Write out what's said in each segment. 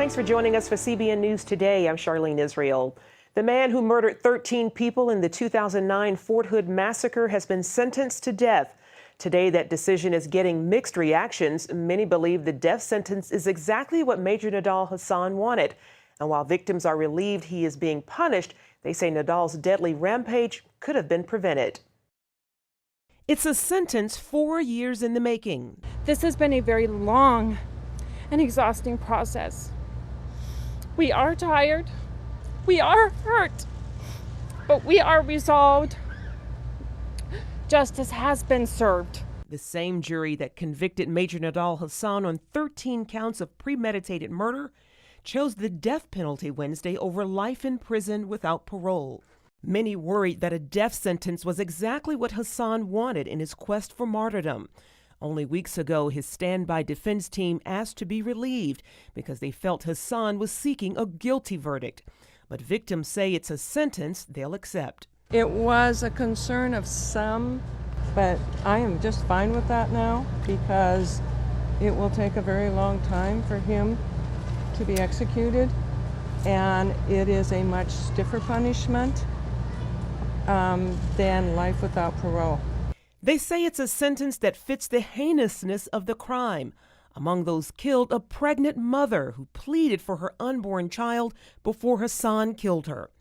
Thanks for joining us for CBN News Today. I'm Charlene Israel. The man who murdered 13 people in the 2009 Fort Hood massacre has been sentenced to death. Today, that decision is getting mixed reactions. Many believe the death sentence is exactly what Major Nidal Hasan wanted. And while victims are relieved he is being punished, they say Nidal's deadly rampage could have been prevented. It's a sentence 4 years in the making. This has been a very long and exhausting process. We are tired, we are hurt, but we are resolved. Justice has been served. The same jury that convicted Major Nidal Hasan on 13 counts of premeditated murder chose the death penalty Wednesday over life in prison without parole. Many worried that a death sentence was exactly what Hasan wanted in his quest for martyrdom. Only weeks ago, his standby defense team asked to be relieved because they felt Hasan was seeking a guilty verdict. But victims say it's a sentence they'll accept. It was a concern of some, but I am just fine with that now because it will take a very long time for him to be executed, and it is a much stiffer punishment than life without parole. They say it's a sentence that fits the heinousness of the crime. Among those killed, a pregnant mother who pleaded for her unborn child before Hasan killed her.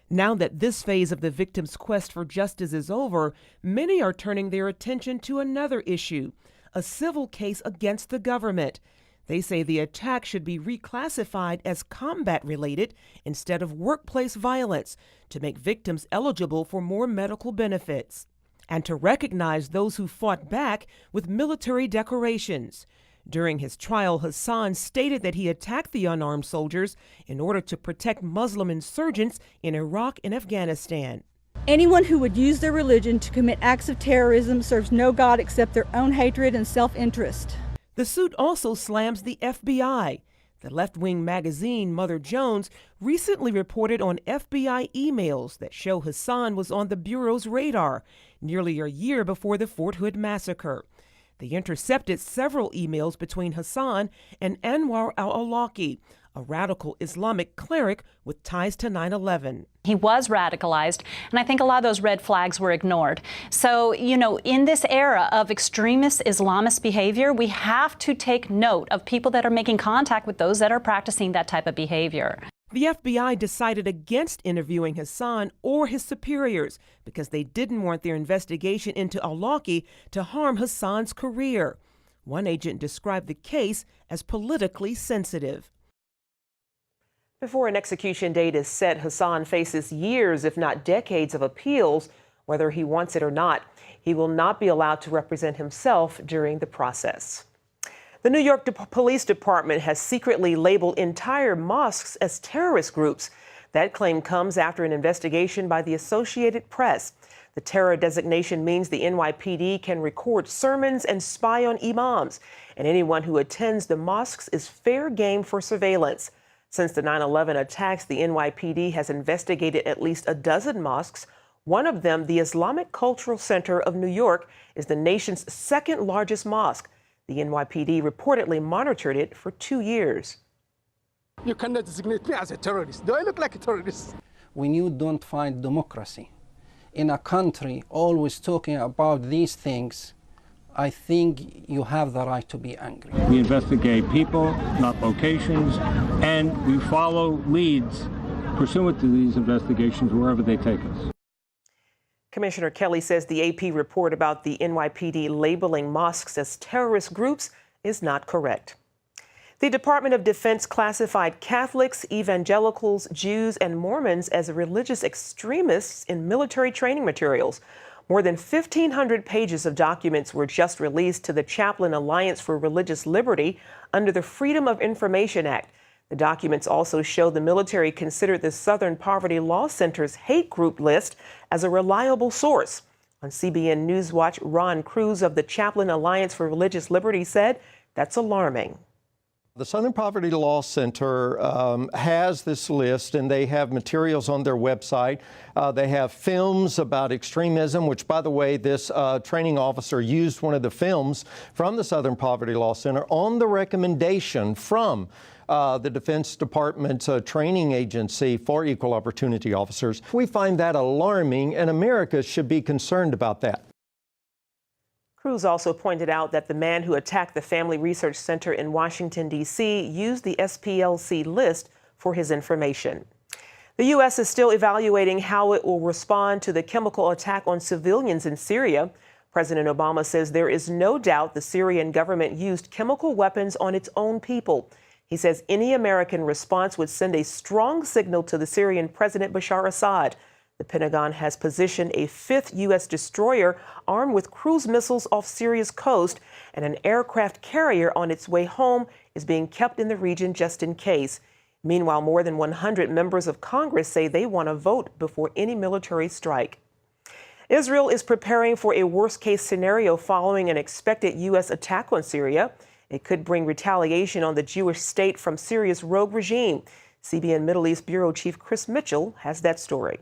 Now that this phase of the victim's quest for justice is over, many are turning their attention to another issue, a civil case against the government. They say the attack should be reclassified as combat-related instead of workplace violence to make victims eligible for more medical benefits, and to recognize those who fought back with military decorations. During his trial, Hasan stated that he attacked the unarmed soldiers in order to protect Muslim insurgents in Iraq and Afghanistan. Anyone who would use their religion to commit acts of terrorism serves no God except their own hatred and self-interest. The suit also slams the FBI. The left-wing magazine Mother Jones recently reported on FBI emails that show Hasan was on the Bureau's radar nearly a year before the Fort Hood massacre. They intercepted several emails between Hasan and Anwar al-Awlaki, a radical Islamic cleric with ties to 9/11. He was radicalized, and I think a lot of those red flags were ignored. So, in this era of extremist Islamist behavior, we have to take note of people that are making contact with those that are practicing that type of behavior. The FBI decided against interviewing Hasan or his superiors because they didn't want their investigation into al-Awlaki to harm Hasan's career. One agent described the case as politically sensitive. Before an execution date is set, Hasan faces years, if not decades, of appeals, whether he wants it or not. He will not be allowed to represent himself during the process. The New York Police Department has secretly labeled entire mosques as terrorist groups. That claim comes after an investigation by the Associated Press. The terror designation means the NYPD can record sermons and spy on imams, and anyone who attends the mosques is fair game for surveillance. Since the 9/11 attacks, the NYPD has investigated at least a dozen mosques. One of them, the Islamic Cultural Center of New York, is the nation's second largest mosque. The NYPD reportedly monitored it for 2 years. You cannot designate me as a terrorist. Do I look like a terrorist? When you don't find democracy in a country always talking about these things, I think you have the right to be angry. We investigate people, not locations, and we follow leads pursuant to these investigations wherever they take us. Commissioner Kelly says the AP report about the NYPD labeling mosques as terrorist groups is not correct. The Department of Defense classified Catholics, evangelicals, Jews, and Mormons as religious extremists in military training materials. More than 1,500 pages of documents were just released to the Chaplain Alliance for Religious Liberty under the Freedom of Information Act. The documents also show the military considered the Southern Poverty Law Center's hate group list as a reliable source. On CBN News Watch, Ron Cruz of the Chaplain Alliance for Religious Liberty said that's alarming. The Southern Poverty Law Center has this list, and they have materials on their website. They have films about extremism, which, by the way, this training officer used one of the films from the Southern Poverty Law Center on the recommendation from the Defense Department's training agency for equal opportunity officers. We find that alarming, and America should be concerned about that. Cruz also pointed out that the man who attacked the Family Research Center in Washington, D.C., used the SPLC list for his information. The U.S. is still evaluating how it will respond to the chemical attack on civilians in Syria. President Obama says there is no doubt the Syrian government used chemical weapons on its own people. He says any American response would send a strong signal to the Syrian President Bashar Assad. The Pentagon has positioned a fifth U.S. destroyer armed with cruise missiles off Syria's coast, and an aircraft carrier on its way home is being kept in the region just in case. Meanwhile, more than 100 members of Congress say they want to vote before any military strike. Israel is preparing for a worst-case scenario following an expected U.S. attack on Syria. It could bring retaliation on the Jewish state from Syria's rogue regime. CBN Middle East Bureau Chief Chris Mitchell has that story.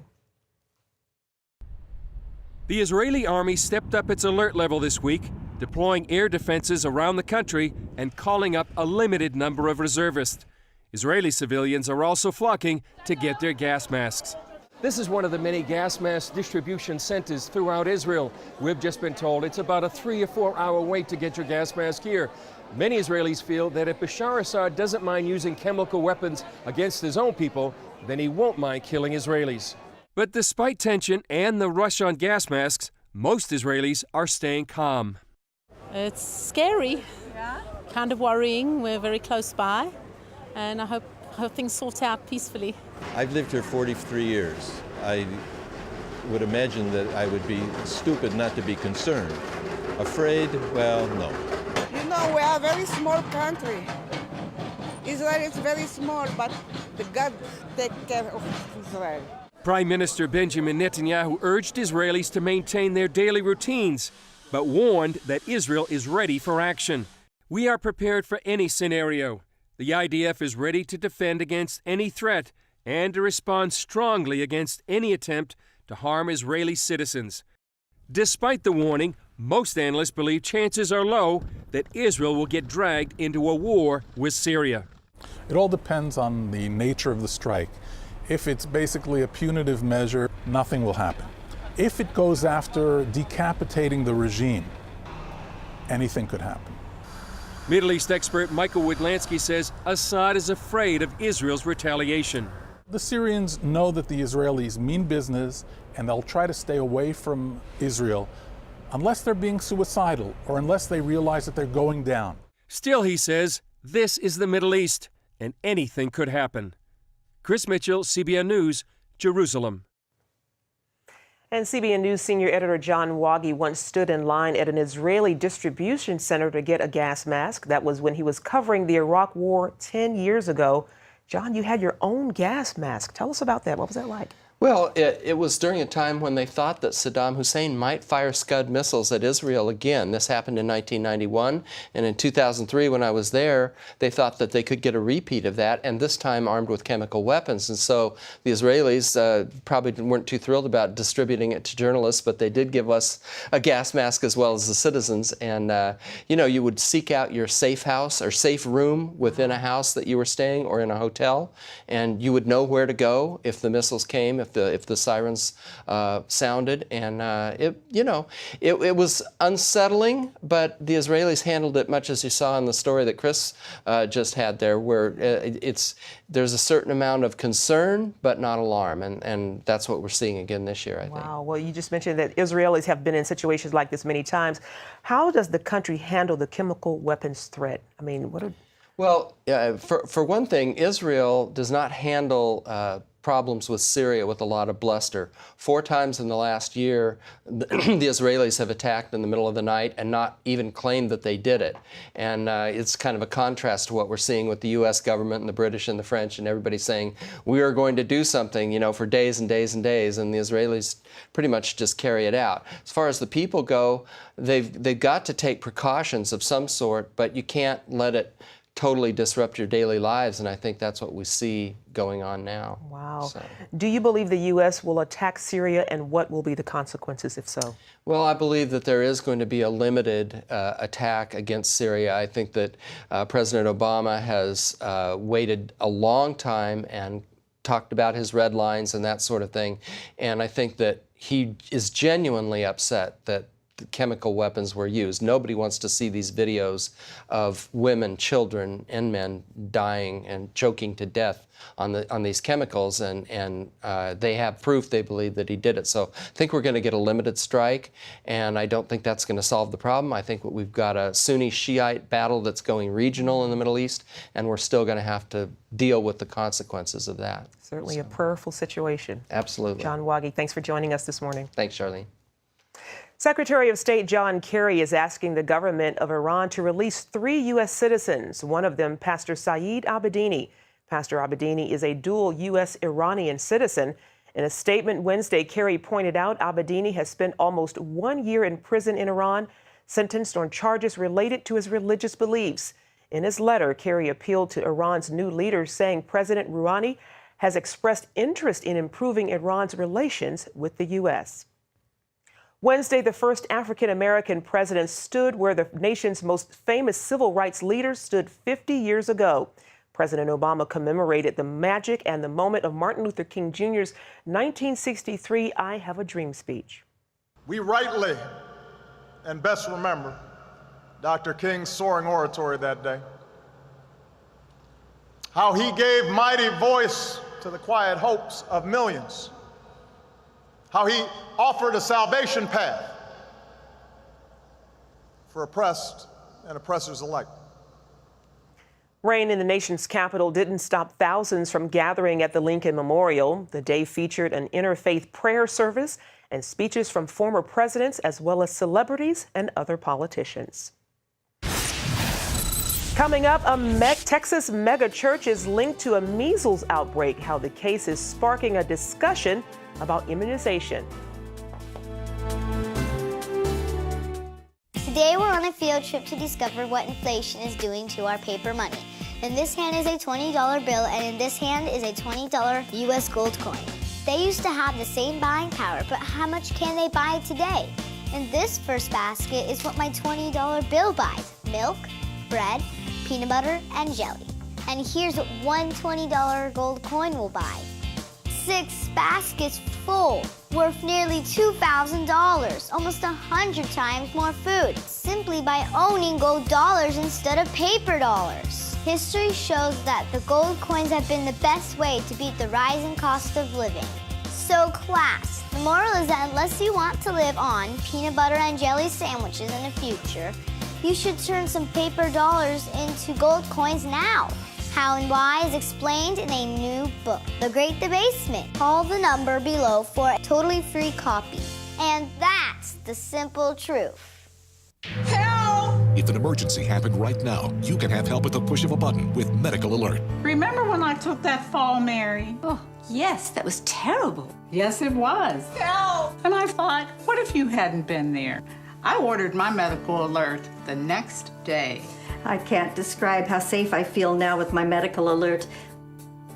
The Israeli army stepped up its alert level this week, deploying air defenses around the country and calling up a limited number of reservists. Israeli civilians are also flocking to get their gas masks. This is one of the many gas mask distribution centers throughout Israel. We've just been told it's about a 3 or 4 hour wait to get your gas mask here. Many Israelis feel that if Bashar Assad doesn't mind using chemical weapons against his own people, then he won't mind killing Israelis. But despite tension and the rush on gas masks, most Israelis are staying calm. It's scary, kind of worrying. We're very close by, and I hope things sort out peacefully. I've lived here 43 years. I would imagine that I would be stupid not to be concerned. Afraid? Well, no. You know, we are a very small country. Israel is very small, but the God take care of Israel. Prime Minister Benjamin Netanyahu urged Israelis to maintain their daily routines, but warned that Israel is ready for action. We are prepared for any scenario. The IDF is ready to defend against any threat and to respond strongly against any attempt to harm Israeli citizens. Despite the warning, most analysts believe chances are low that Israel will get dragged into a war with Syria. It all depends on the nature of the strike. If it's basically a punitive measure, nothing will happen. If it goes after decapitating the regime, anything could happen. Middle East expert Michael Widlansky says Assad is afraid of Israel's retaliation. The Syrians know that the Israelis mean business, and they'll try to stay away from Israel unless they're being suicidal or unless they realize that they're going down. Still, he says, this is the Middle East, and anything could happen. Chris Mitchell, CBN News, Jerusalem. And CBN News senior editor John Wagi once stood in line at an Israeli distribution center to get a gas mask. That was when he was covering the Iraq War 10 years ago. John, you had your own gas mask. Tell us about that. What was that like? Well, it was during a time when they thought that Saddam Hussein might fire Scud missiles at Israel again. This happened in 1991, and in 2003, when I was there, they thought that they could get a repeat of that, and this time armed with chemical weapons. And so the Israelis probably weren't too thrilled about distributing it to journalists, but they did give us a gas mask as well as the citizens. And, you know, you would seek out your safe house or safe room within a house that you were staying or in a hotel, and you would know where to go if the missiles came, if the sirens sounded, and it was unsettling, but the Israelis handled it much as you saw in the story that Chris just had there, where there's a certain amount of concern but not alarm, and that's what we're seeing again this year, I think. Wow. Well, you just mentioned that Israelis have been in situations like this many times. How does the country handle the chemical weapons threat? I mean, Well, for one thing, Israel does not handle problems with Syria with a lot of bluster. 4 times in the last year, the Israelis have attacked in the middle of the night and not even claimed that they did it. And it's kind of a contrast to what we're seeing with the U.S. government and the British and the French and everybody saying, we are going to do something, you know, for days and days and days, and the Israelis pretty much just carry it out. As far as the people go, they've got to take precautions of some sort, but you can't let it totally disrupt your daily lives, and I think that's what we see going on now. Wow. So. Do you believe the U.S. will attack Syria, and what will be the consequences if so? Well, I believe that there is going to be a limited attack against Syria. I think that President Obama has waited a long time and talked about his red lines and that sort of thing, and I think that he is genuinely upset that chemical weapons were used. Nobody wants to see these videos of women, children, and men dying and choking to death on these chemicals, and they have proof, they believe, that he did it. So I think we're going to get a limited strike, and I don't think that's going to solve the problem. I think we've got a Sunni-Shiite battle that's going regional in the Middle East, and we're still going to have to deal with the consequences of that. Certainly a prayerful situation. Absolutely. John Waggy, thanks for joining us this morning. Thanks, Charlene. Secretary of State John Kerry is asking the government of Iran to release 3 U.S. citizens, one of them Pastor Saeed Abedini. Pastor Abedini is a dual U.S.-Iranian citizen. In a statement Wednesday, Kerry pointed out Abedini has spent almost 1 year in prison in Iran, sentenced on charges related to his religious beliefs. In his letter, Kerry appealed to Iran's new leader, saying President Rouhani has expressed interest in improving Iran's relations with the U.S. Wednesday, the first African-American president stood where the nation's most famous civil rights leaders stood 50 years ago. President Obama commemorated the magic and the moment of Martin Luther King Jr.'s 1963 I Have a Dream speech. We rightly and best remember Dr. King's soaring oratory that day. How he gave mighty voice to the quiet hopes of millions. How he offered a salvation path for oppressed and oppressors alike. Rain in the nation's capital didn't stop thousands from gathering at the Lincoln Memorial. The day featured an interfaith prayer service and speeches from former presidents as well as celebrities and other politicians. Coming up, a Texas megachurch is linked to a measles outbreak, how the case is sparking a discussion about immunization. Today we're on a field trip to discover what inflation is doing to our paper money. In this hand is a $20 bill, and in this hand is a $20 U.S. gold coin. They used to have the same buying power, but how much can they buy today? In this first basket is what my $20 bill buys: milk, bread, peanut butter, and jelly. And here's what one $20 gold coin will buy: 6 baskets full, worth nearly $2,000, almost 100 times more food, simply by owning gold dollars instead of paper dollars. History shows that the gold coins have been the best way to beat the rising cost of living. So class, the moral is that unless you want to live on peanut butter and jelly sandwiches in the future, you should turn some paper dollars into gold coins now. How and why is explained in a new book, The Great Debasement. Call the number below for a totally free copy. And that's the simple truth. Help! If an emergency happened right now, you can have help at the push of a button with Medical Alert. Remember when I took that fall, Mary? Oh, yes, that was terrible. Yes, it was. Help! And I thought, what if you hadn't been there? I ordered my Medical Alert the next day. I can't describe how safe I feel now with my Medical Alert.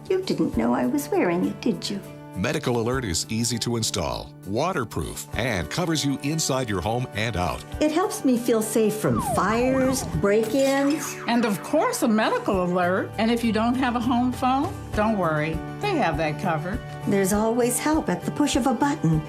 You didn't know I was wearing it, did you? Medical Alert is easy to install, waterproof, and covers you inside your home and out. It helps me feel safe from fires, break-ins. And of course, a Medical Alert. And if you don't have a home phone, don't worry. They have that covered. There's always help at the push of a button.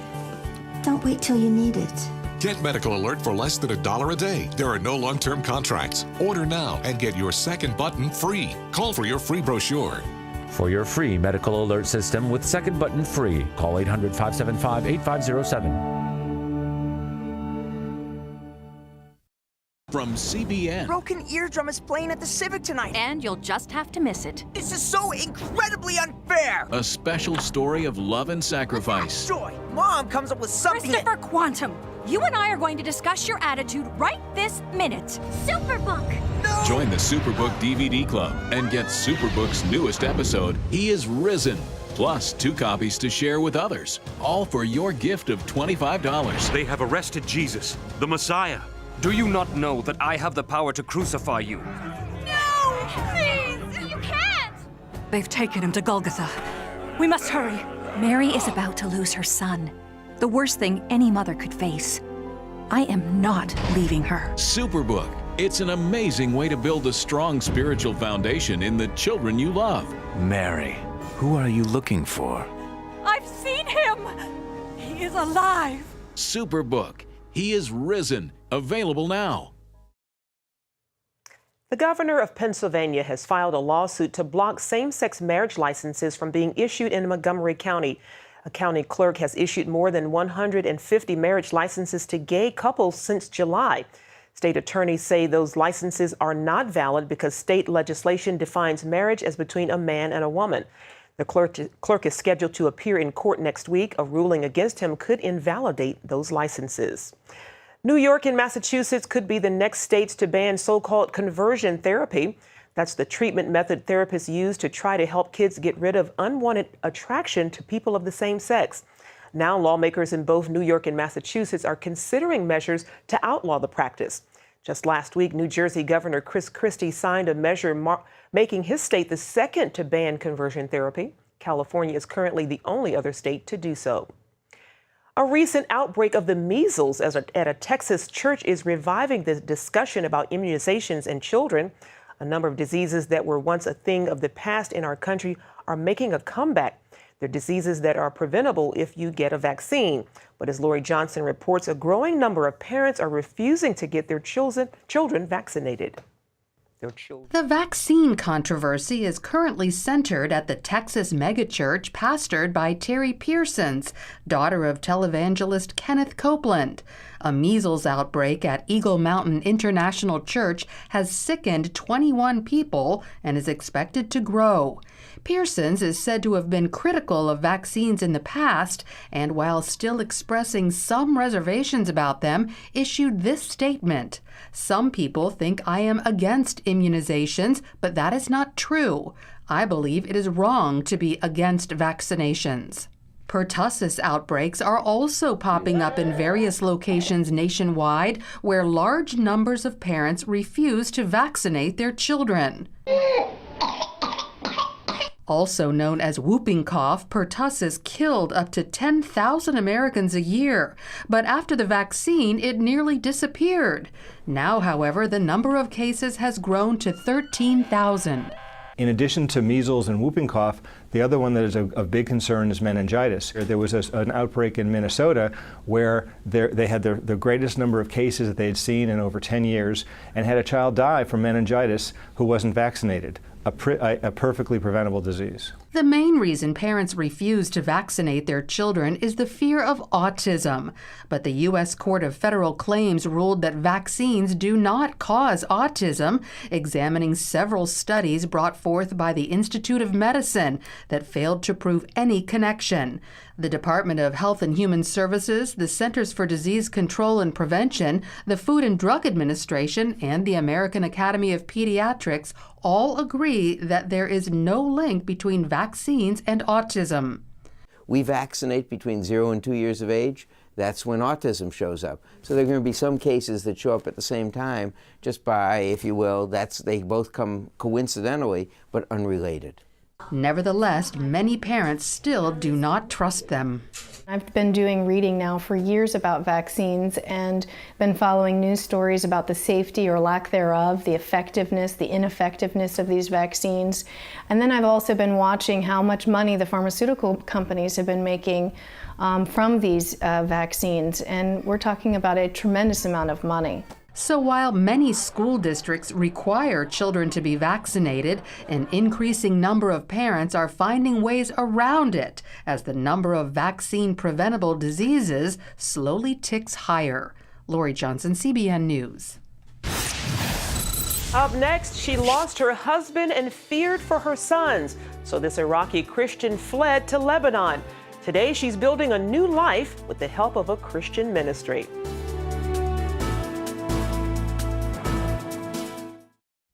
Don't wait till you need it. Get Medical Alert for less than $1 a day. There are no long-term contracts. Order now and get your second button free. Call for your free brochure. For your free Medical Alert system with second button free, call 800-575-8507. From CBN. Broken Eardrum is playing at the Civic tonight. And you'll just have to miss it. This is so incredibly unfair. A special story of love and sacrifice. Joy, Mom comes up with something. Christopher Quantum, you and I are going to discuss your attitude right this minute. Superbook. No. Join the Superbook DVD Club and get Superbook's newest episode, He is Risen. Plus 2 copies to share with others. All for your gift of $25. They have arrested Jesus, the Messiah. Do you not know that I have the power to crucify you? No! Please! You can't! They've taken him to Golgotha. We must hurry. Mary is about to lose her son. The worst thing any mother could face. I am not leaving her. Superbook. It's an amazing way to build a strong spiritual foundation in the children you love. Mary, who are you looking for? I've seen him! He is alive! Superbook. He is risen. Available now. The governor of Pennsylvania has filed a lawsuit to block same-sex marriage licenses from being issued in Montgomery County. A county clerk has issued more than 150 marriage licenses to gay couples since July. State attorneys say those licenses are not valid because state legislation defines marriage as between a man and a woman. The clerk is scheduled to appear in court next week. A ruling against him could invalidate those licenses. New York and Massachusetts could be the next states to ban so-called conversion therapy. That's the treatment method therapists use to try to help kids get rid of unwanted attraction to people of the same sex. Now, lawmakers in both New York and Massachusetts are considering measures to outlaw the practice. Just last week, New Jersey Governor Chris Christie signed a measure making his state the second to ban conversion therapy. California is currently the only other state to do so. A recent outbreak of the measles at a Texas church is reviving the discussion about immunizations in children. A number of diseases that were once a thing of the past in our country are making a comeback. They're diseases that are preventable if you get a vaccine. But as Lori Johnson reports, a growing number of parents are refusing to get their children vaccinated. The vaccine controversy is currently centered at the Texas megachurch pastored by Terry Pearsons, daughter of televangelist Kenneth Copeland. A measles outbreak at Eagle Mountain International Church has sickened 21 people and is expected to grow. Pearsons is said to have been critical of vaccines in the past, and while still expressing some reservations about them, issued this statement. Some people think I am against immunizations, but that is not true. I believe it is wrong to be against vaccinations. Pertussis outbreaks are also popping up in various locations nationwide where large numbers of parents refuse to vaccinate their children. Also known as whooping cough, pertussis killed up to 10,000 Americans a year. But after the vaccine, it nearly disappeared. Now, however, the number of cases has grown to 13,000. In addition to measles and whooping cough, the other one that is of big concern is meningitis. There was an outbreak in Minnesota where they had the greatest number of cases that they had seen in over 10 years and had a child die from meningitis who wasn't vaccinated. A perfectly preventable disease. The main reason parents refuse to vaccinate their children is the fear of autism. But the U.S. Court of Federal Claims ruled that vaccines do not cause autism, examining several studies brought forth by the Institute of Medicine that failed to prove any connection. The Department of Health and Human Services, the Centers for Disease Control and Prevention, the Food and Drug Administration, and the American Academy of Pediatrics all agree that there is no link between vaccines and autism. We vaccinate between 0 and 2 years of age. That's when autism shows up. So there are going to be some cases that show up at the same time, just by, if you will, they both come coincidentally, but unrelated. Nevertheless, many parents still do not trust them. I've been doing reading now for years about vaccines and been following news stories about the safety or lack thereof, the effectiveness, the ineffectiveness of these vaccines. And then I've also been watching how much money the pharmaceutical companies have been making from these vaccines. And we're talking about a tremendous amount of money. So while many school districts require children to be vaccinated, an increasing number of parents are finding ways around it as the number of vaccine-preventable diseases slowly ticks higher. Lori Johnson, CBN News. Up next, she lost her husband and feared for her sons. So this Iraqi Christian fled to Lebanon. Today, she's building a new life with the help of a Christian ministry.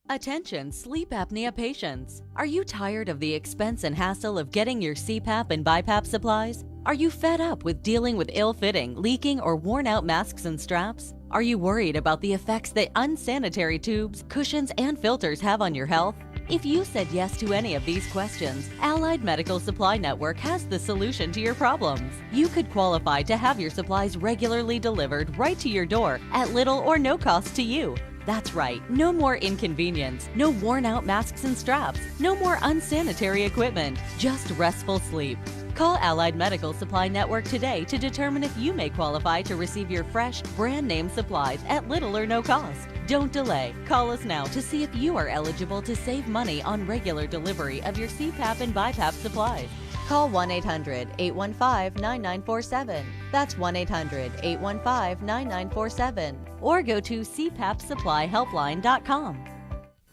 Attention sleep apnea patients. Are you tired of the expense and hassle of getting your CPAP and BiPAP supplies? Are you fed up with dealing with ill-fitting, leaking, or worn-out masks and straps? Are you worried about the effects that unsanitary tubes, cushions, and filters have on your health? If you said yes to any of these questions, Allied Medical Supply Network has the solution to your problems. You could qualify to have your supplies regularly delivered right to your door at little or no cost to you. That's right, no more inconvenience, no worn-out masks and straps, no more unsanitary equipment, just restful sleep. Call Allied Medical Supply Network today to determine if you may qualify to receive your fresh, brand-name supplies at little or no cost. Don't delay. Call us now to see if you are eligible to save money on regular delivery of your CPAP and BiPAP supplies. Call 1-800-815-9947. That's 1-800-815-9947. Or go to cpapsupplyhelpline.com.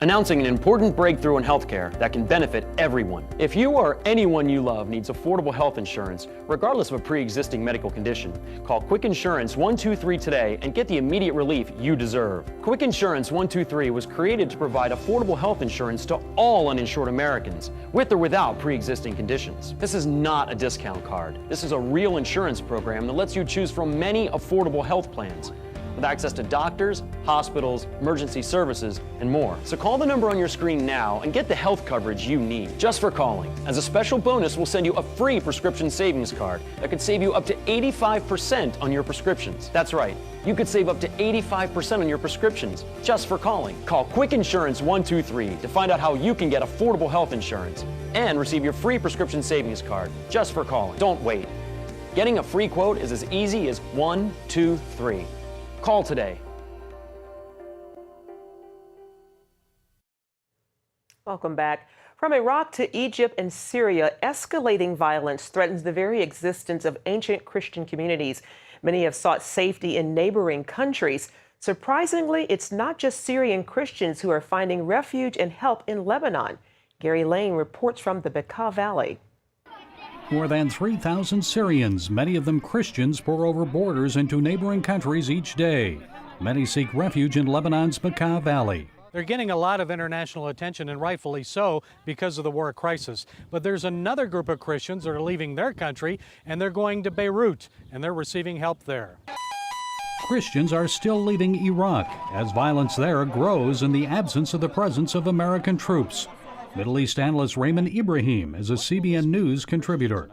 Announcing an important breakthrough in healthcare that can benefit everyone. If you or anyone you love needs affordable health insurance, regardless of a pre-existing medical condition, call Quick Insurance 123 today and get the immediate relief you deserve. Quick Insurance 123 was created to provide affordable health insurance to all uninsured Americans, with or without pre-existing conditions. This is not a discount card. This is a real insurance program that lets you choose from many affordable health plans, with access to doctors, hospitals, emergency services, and more. So call the number on your screen now and get the health coverage you need just for calling. As a special bonus, we'll send you a free prescription savings card that could save you up to 85% on your prescriptions. That's right, you could save up to 85% on your prescriptions just for calling. Call Quick Insurance 123 to find out how you can get affordable health insurance and receive your free prescription savings card just for calling. Don't wait. Getting a free quote is as easy as 1, 2, 3. Call today. Welcome back. From Iraq to Egypt and Syria, escalating violence threatens the very existence of ancient Christian communities. Many have sought safety in neighboring countries. Surprisingly, it's not just Syrian Christians who are finding refuge and help in Lebanon. Gary Lane reports from the Bekaa Valley. More than 3,000 Syrians, many of them Christians, pour over borders into neighboring countries each day. Many seek refuge in Lebanon's Bekaa Valley. They're getting a lot of international attention, and rightfully so, because of the war crisis. But there's another group of Christians that are leaving their country, and they're going to Beirut, and they're receiving help there. Christians are still leaving Iraq as violence there grows in the absence of the presence of American troops. Middle East analyst Raymond Ibrahim is a CBN News contributor.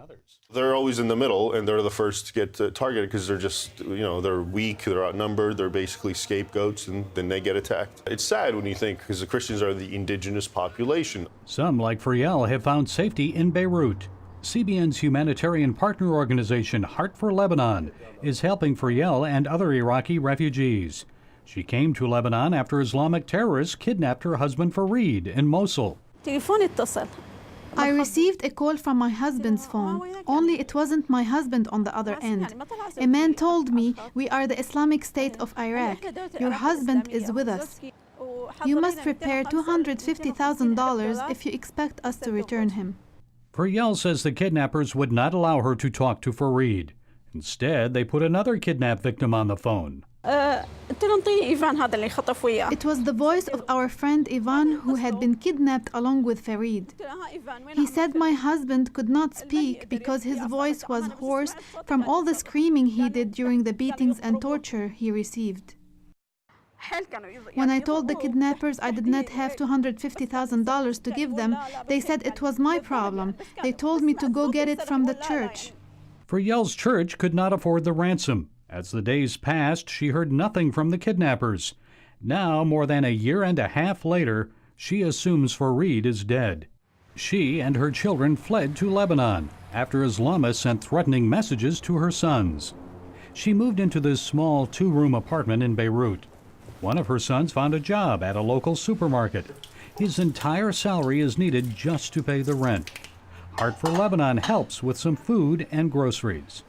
They're always in the middle, and they're the first to get targeted because they're just, they're weak, they're outnumbered, they're basically scapegoats, and then they get attacked. It's sad when you think, because the Christians are the indigenous population. Some, like Friel, have found safety in Beirut. CBN's humanitarian partner organization, Heart for Lebanon, is helping Friel and other Iraqi refugees. She came to Lebanon after Islamic terrorists kidnapped her husband Fareed in Mosul. I received a call from my husband's phone, only it wasn't my husband on the other end. A man told me, "We are the Islamic State of Iraq. Your husband is with us. You must prepare $250,000 if you expect us to return him." Friel says the kidnappers would not allow her to talk to Fareed. Instead, they put another kidnapped victim on the phone. It was the voice of our friend Ivan, who had been kidnapped along with Fareed. He said my husband could not speak because his voice was hoarse from all the screaming he did during the beatings and torture he received. When I told the kidnappers I did not have $250,000 to give them, they said it was my problem. They told me to go get it from the church. Friel's church could not afford the ransom. As the days passed, she heard nothing from the kidnappers. Now, more than a year and a half later, she assumes Fareed is dead. She and her children fled to Lebanon after Islamists sent threatening messages to her sons. She moved into this small two-room apartment in Beirut. One of her sons found a job at a local supermarket. His entire salary is needed just to pay the rent. Heart for Lebanon helps with some food and groceries.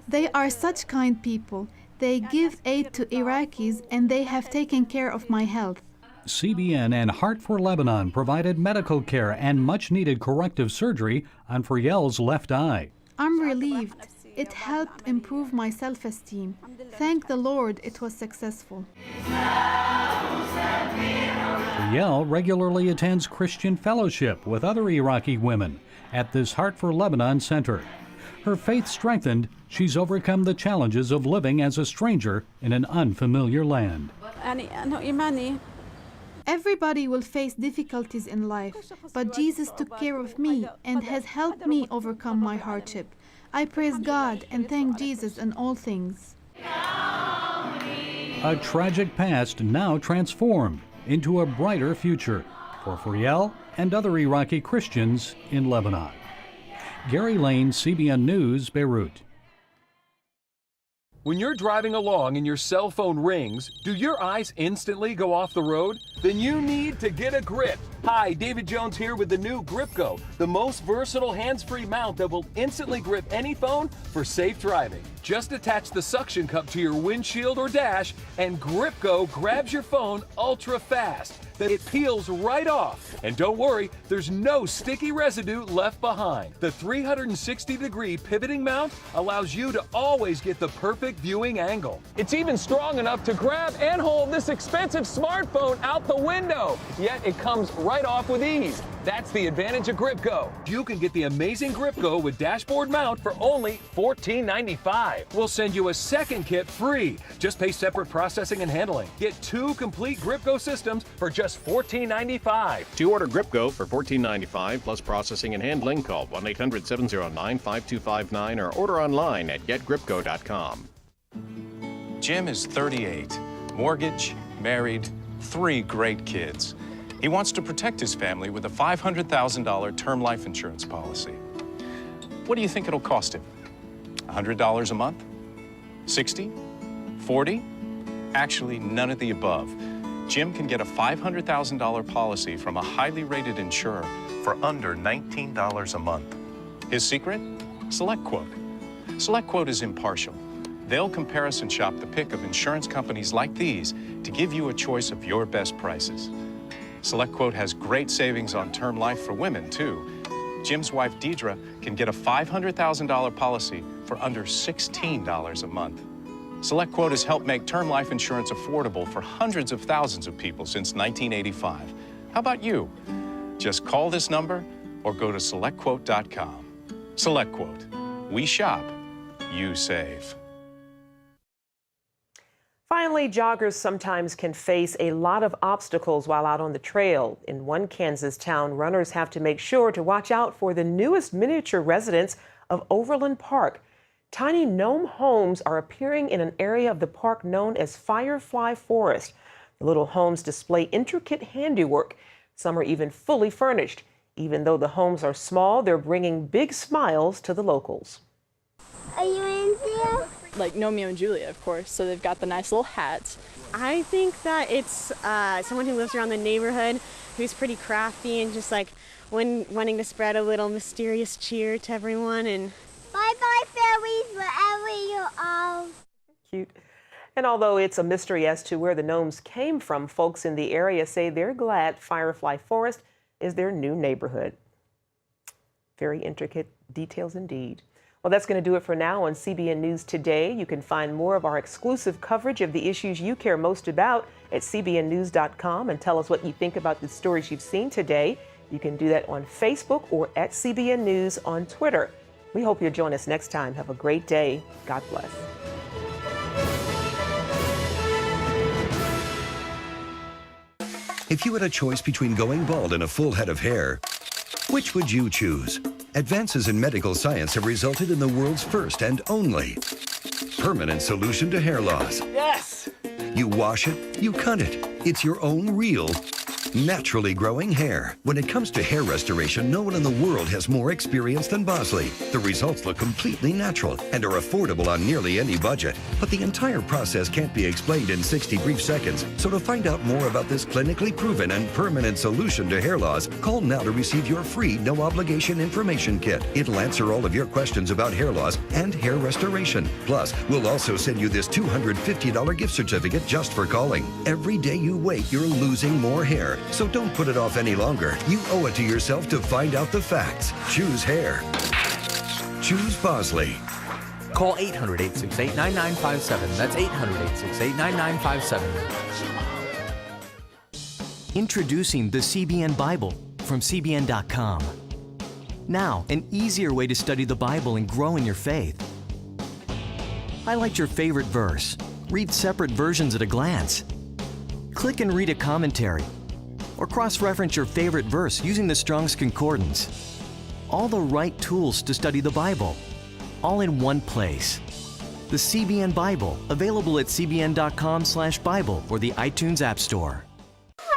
They are such kind people. They give aid to Iraqis, and they have taken care of my health. CBN and Heart for Lebanon provided medical care and much-needed corrective surgery on Friel's left eye. I'm relieved. It helped improve my self-esteem. Thank the Lord it was successful. Friel regularly attends Christian fellowship with other Iraqi women at this Heart for Lebanon center. Her faith strengthened, she's overcome the challenges of living as a stranger in an unfamiliar land. Everybody will face difficulties in life, but Jesus took care of me and has helped me overcome my hardship. I praise God and thank Jesus in all things. A tragic past now transformed into a brighter future for Friel and other Iraqi Christians in Lebanon. Gary Lane, CBN News, Beirut. When you're driving along and your cell phone rings, do your eyes instantly go off the road? Then you need to get a grip. Hi, David Jones here with the new GripGo, the most versatile hands-free mount that will instantly grip any phone for safe driving. Just attach the suction cup to your windshield or dash, and GripGo grabs your phone ultra fast. Then it peels right off. And don't worry, there's no sticky residue left behind. The 360-degree pivoting mount allows you to always get the perfect viewing angle. It's even strong enough to grab and hold this expensive smartphone out the window. Yet it comes right off with ease. That's the advantage of GripGo. You can get the amazing GripGo with dashboard mount for only $14.95. We'll send you a second kit free. Just pay separate processing and handling. Get 2 complete GripGo systems for just $14.95. To order GripGo for $14.95 plus processing and handling, call 1-800-709-5259 or order online at getgripgo.com. Jim is 38, mortgage, married, 3 great kids. He wants to protect his family with a $500,000 term life insurance policy. What do you think it'll cost him? $100 a month? 60? 40? Actually, none of the above. Jim can get a $500,000 policy from a highly rated insurer for under $19 a month. His secret? SelectQuote. SelectQuote is impartial. They'll comparison and shop the pick of insurance companies like these to give you a choice of your best prices. SelectQuote has great savings on term life for women, too. Jim's wife, Deidre, can get a $500,000 policy for under $16 a month. SelectQuote has helped make term life insurance affordable for hundreds of thousands of people since 1985. How about you? Just call this number or go to SelectQuote.com. SelectQuote. We shop, you save. Finally, joggers sometimes can face a lot of obstacles while out on the trail. In one Kansas town, runners have to make sure to watch out for the newest miniature residents of Overland Park. Tiny gnome homes are appearing in an area of the park known as Firefly Forest. The little homes display intricate handiwork. Some are even fully furnished. Even though the homes are small, they're bringing big smiles to the locals. Are you in there? Like Romeo and Juliet, of course, so they've got the nice little hats. I think that it's someone who lives around the neighborhood who's pretty crafty and just like wanting to spread a little mysterious cheer to everyone. And bye-bye, fairies, wherever you are. Cute. And although it's a mystery as to where the gnomes came from, folks in the area say they're glad Firefly Forest is their new neighborhood. Very intricate details indeed. Well, that's going to do it for now on CBN News Today. You can find more of our exclusive coverage of the issues you care most about at cbnnews.com and tell us what you think about the stories you've seen today. You can do that on Facebook or at CBN News on Twitter. We hope you'll join us next time. Have a great day. God bless. If you had a choice between going bald and a full head of hair, which would you choose? Advances in medical science have resulted in the world's first and only permanent solution to hair loss. Yes! You wash it, you cut it. It's your own real, naturally growing hair. When it comes to hair restoration, no one in the world has more experience than Bosley. The results look completely natural and are affordable on nearly any budget. But the entire process can't be explained in 60 brief seconds. So to find out more about this clinically proven and permanent solution to hair loss, call now to receive your free no-obligation information kit. It'll answer all of your questions about hair loss and hair restoration. Plus, we'll also send you this $250 gift certificate just for calling. Every day you wait, you're losing more hair. So don't put it off any longer. You owe it to yourself to find out the facts. Choose hair. Choose Bosley. Call 800-868-9957. That's 800-868-9957. Introducing the CBN Bible from CBN.com. Now, an easier way to study the Bible and grow in your faith. Highlight your favorite verse. Read separate versions at a glance. Click and read a commentary. Or cross-reference your favorite verse using the Strong's Concordance. All the right tools to study the Bible, all in one place. The CBN Bible, available at cbn.com/Bible or the iTunes App Store.